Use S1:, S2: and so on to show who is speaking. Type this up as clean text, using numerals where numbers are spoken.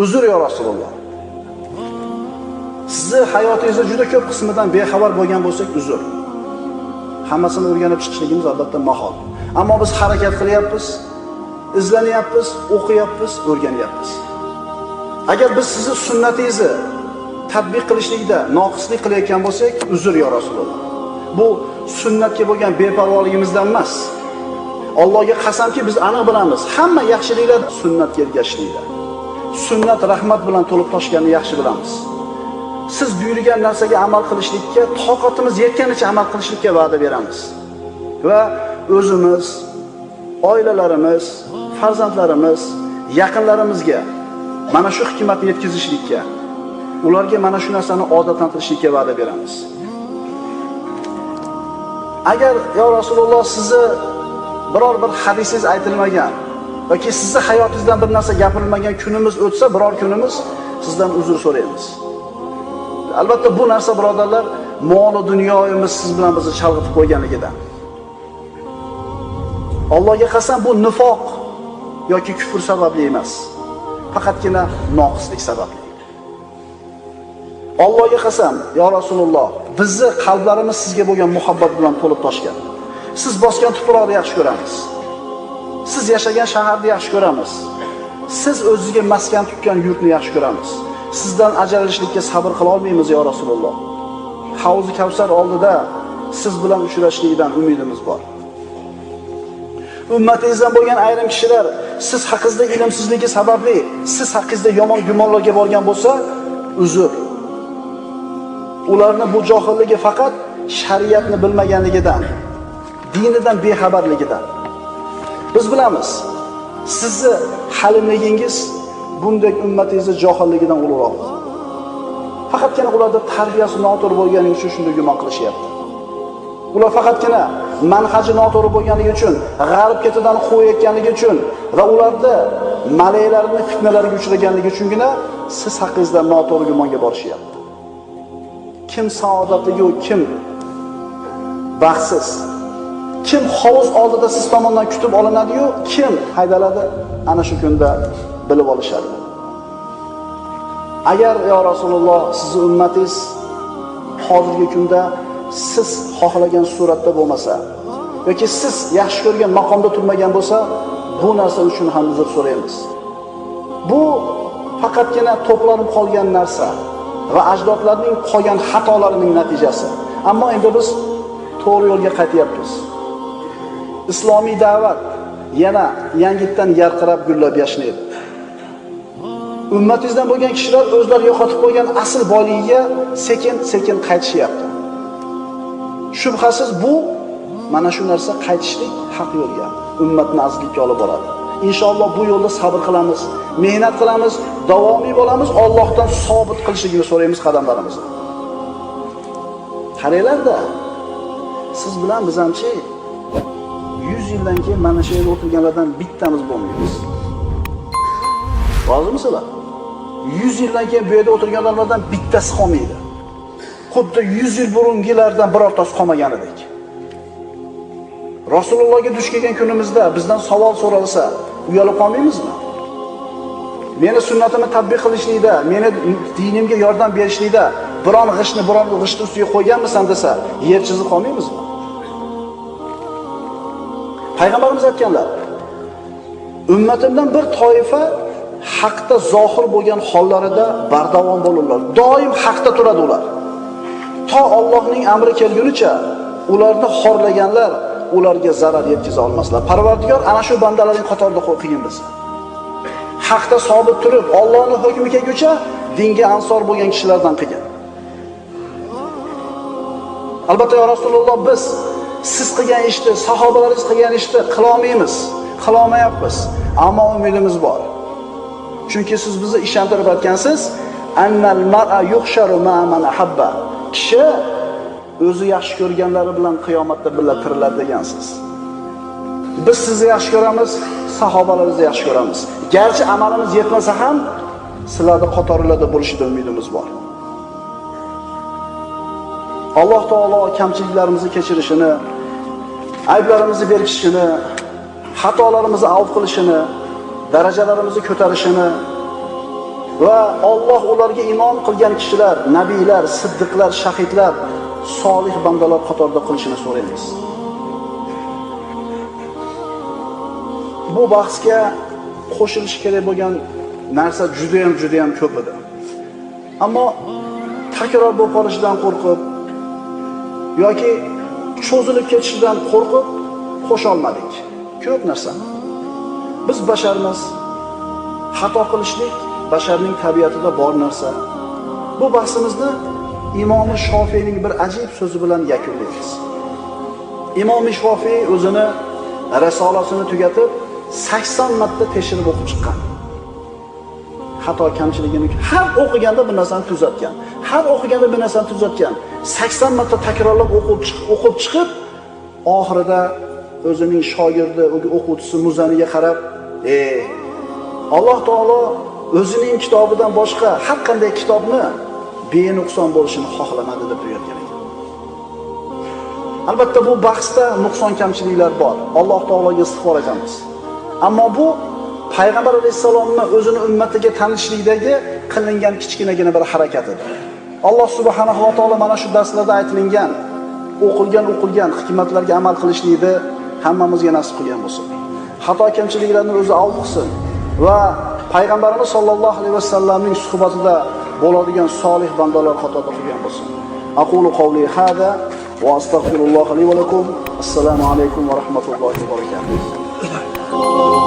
S1: Uzr ya Rasululloh. Sizni hayotingizda juda ko'p qismidan bexabar bo'lgan bo'lsak, uzr. Hammasini o'rganib chiqishligimiz albatta mahol. Ammo biz harakat qilyapmiz, izlanyapmiz, o'qiyapmiz, o'rganyapmiz. Agar biz sizni sunnatingizni tatbiq qilishlikda noqislik qilayotgan bo'lsak, uzr ya Rasululloh. Bu sunnatga bo'lgan beparvoligimizdan emas. Allohga qasamki, biz aniq bilamiz, hamma yaxshiliklar sunnatga ergashishlikda. Sunnat rahmat bilan to'lib toshganini yaxshi bilamiz. Siz buyurgan narsaga amal qilishlikka, toqatimiz yetganicha amal qilishlikka va'da beramiz. Va o'zimiz, oilalarimiz, farzandlarimiz, yaqinlarimizga mana shu hikmatni yetkazishlikka, ularga mana shu narsani odatlantirishlikka va'da beramiz. Agar yo Rasululloh sizni biror bir hadisingiz aytilmagan yoki sizni hayotingizdan bir narsa gapirilmagan kunimiz o'tsa, biror kunimiz sizdan uzr so'raymiz. Albatta bu narsa birodarlar, mol va dunyoyimiz siz bilan bizni chalg'itib qo'yganligidan. Allohga qasam bu nifoq yoki kufr sababli emas. Faqatgina noqislik sababli. Allohga qasam, yo Rasululloh, bizni qalblarimiz sizga bo'lgan muhabbat bilan to'lib toshgan. Siz bosgan tuproqni yaxshi ko'ramiz. Siz yashagan shaharni yaxshi ko'ramiz. Siz o'zingizga maskan tutgan yurtni yaxshi ko'ramiz. Sizdan ajralishlikka sabr qila olmaymiz yo Rasululloh. Havzi Kavsar oldida siz bilan uchrashishlikdan umidimiz bor. Ummatingizdan bo'lgan ayrim kishilar siz haqingizda ilmsizligi sababli, siz haqingizda yomon gumonlarga borgan bo'lsa, uzr. Ularni bu johilligi faqat shariatni bilmaganligidan, dinidan bexabarligidan. Biz bilamiz, sizni halimligingiz bunday ummatingizni johilligidan ulug'roq. Faqatgina ularda tarbiyasi noto'g'ri bo'lganligi uchun shunday gumon qilishyapti. Ular faqatgina manhaji noto'g'ri bo'lganligi uchun, g'arb ketidan qo'yayotganligi uchun va ularda malaklarning fitnalariga uchraganligi uchungina siz haqingizda noto'g'ri gumonga borishyapti. Kim saodatligi, kim baxtsiz, kim hovuz oldida siz tomonidan kutib olinadi-yu, kim haydaladi, ana shu kunda bilib olishadi. Agar yo Rasululloh sizni ummatingiz hozirgi kunda siz xohlagan suratda bo'lmasa yoki siz yaxshi ko'rgan maqomda turmagan bo'lsa, bu narsa uchun ham uzr so'raymiz. Bu faqatgina to'planib qolgan narsa va ajdodlarning qolgan xatolarining natijasi. Ammo endi biz to'g'ri yo'lga qaytyapmiz. Islomiy da'vat yana yangitdan yarqirab gullab yashnaydi. Ummatingizdan bo'lgan kishilar o'zlari yo'qotib qo'ygan asl boyligiga sekin-sekin qaytishyapti. Shubhasiz bu mana shu narsa qaytishlik haq yo'lga, ummatni azizlikka olib boradi. Inshaalloh bu yo'lda sabr qilamiz, mehnat qilamiz, davomiy bo'lamiz, Allohdan sobit qilishligini so'raymiz qadamlarimizni. Qaranglar-da, siz bilan biz hamchi 100 yildan keyin mana shu yerda o'tirganlardan bittamiz bo'lmaymiz. Rozimisizlar? 100 yildan keyin bu yerda o'tirgan odamlardan bittasi qolmaydi. Xuddi 100 yil burungilardan birortasi qolmaganidek. Rasulullohga duch kelgan kunimizda bizdan savol so'ralsa, uyalib qolmaymizmi? Meni sunnatimni tatbiq qilishlikda, meni dinimga yordam berishlikda biron g'ishni ustiga qo'yganmisan desa, yer chizib qolmaymizmi? Payg'ambarimiz aytganlar, ummatimdan bir toifa haqda zohir bo'lgan hollarida bardavom bo'lurlar. Doim haqda turadi ular. To Allohning amri kelgunicha ularni xorlaganlar ularga zarar yetkaza olmaslar. Parvardigor ana shu bandalarning qatorida qo'ygan biz. Haqda sobit turib, Allohning hukmi kelguncha dinga ansor bo'lgan kishilardan qilgan. Albatta ya Rasululloh, biz siz qilgan ishni, sahobalaringiz qilgan ishni qila olmaymiz, qila olmayapmiz, ammo umidimiz bor. Chunki siz bizni ishontirib aytgansiz, annal mar'a yuhsharu ma'a man ahabba. Kishi o'zi yaxshi ko'rganlari bilan qiyomatda birga tiriladi degansiz. Biz sizni yaxshi ko'ramiz, sahobalaringizni yaxshi ko'ramiz. Garchi amalimiz yetmasa ham, sizlarning qatorlarda bo'lishidan umidimiz bor. Alloh taolo kamchiliklarimizni kechirishini, ayblarimizni berkishini, xatolarimizni avf qilishini, darajalarimizni ko'tarishini va Alloh ularga iymon qilgan kishilar, nabiylar, siddiqlar, shahidlar, solih bandalar qatorida qilishini so'raymiz. Bu bahsga qo'shilish kerak bo'lgan narsa juda ham ko'p edi. Ammo takror bo'lib qolishidan qo'rqib yoki cho'zilib ketishidan qo'rqib qo'sha olmadik. Ko'p narsa. Biz basharmiz. Xato qilishlik basharning tabiatida bor narsa. Bu bahsimizni Imom Shofiyning bir ajib so'zi bilan yakunlaymiz. Imom Shofiy o'zini risolasini tugatib 80 marta tekshirib o'qib chiqqan. Xato kamchiligini har o'qiganda bir narsani tuzatgan. Har o'qiganda bir narsani tuzatgan. 80 marta takrorlab o'qib chiqib, oxirida o'zining shogirdi, o'quvchisi Muzaniga qarab, Alloh taolo o'zining kitobidan boshqa har qanday kitobni benuqson bo'lishini xohlamadi deb buyurgan ekan. Albatta bu bahsda nuqson kamchiliklar bor. Alloh taologa istig'for etamiz. Ammo bu Payg'ambar alayhisalomning o'zini ummatiga tanishlikdagi qilingan kichkinagina bir harakat edi. Alloh subhanahu va taolo mana shu darslarda aytilgan, o'qilgan hikmatlarga amal qilishlikni hammamizga nasib qilgan bo'lsin. Xato kamchiliklarni o'zi avf qilsin va Payg'ambarimiz sollallohu alayhi vasallamning suhbatida bo'ladigan solih bandalar qatorida qilgan bo'lsin. Aqulu qawli hada va astagfirulloh li va lakum. Assalomu alaykum va rahmatullohi va barakatuh.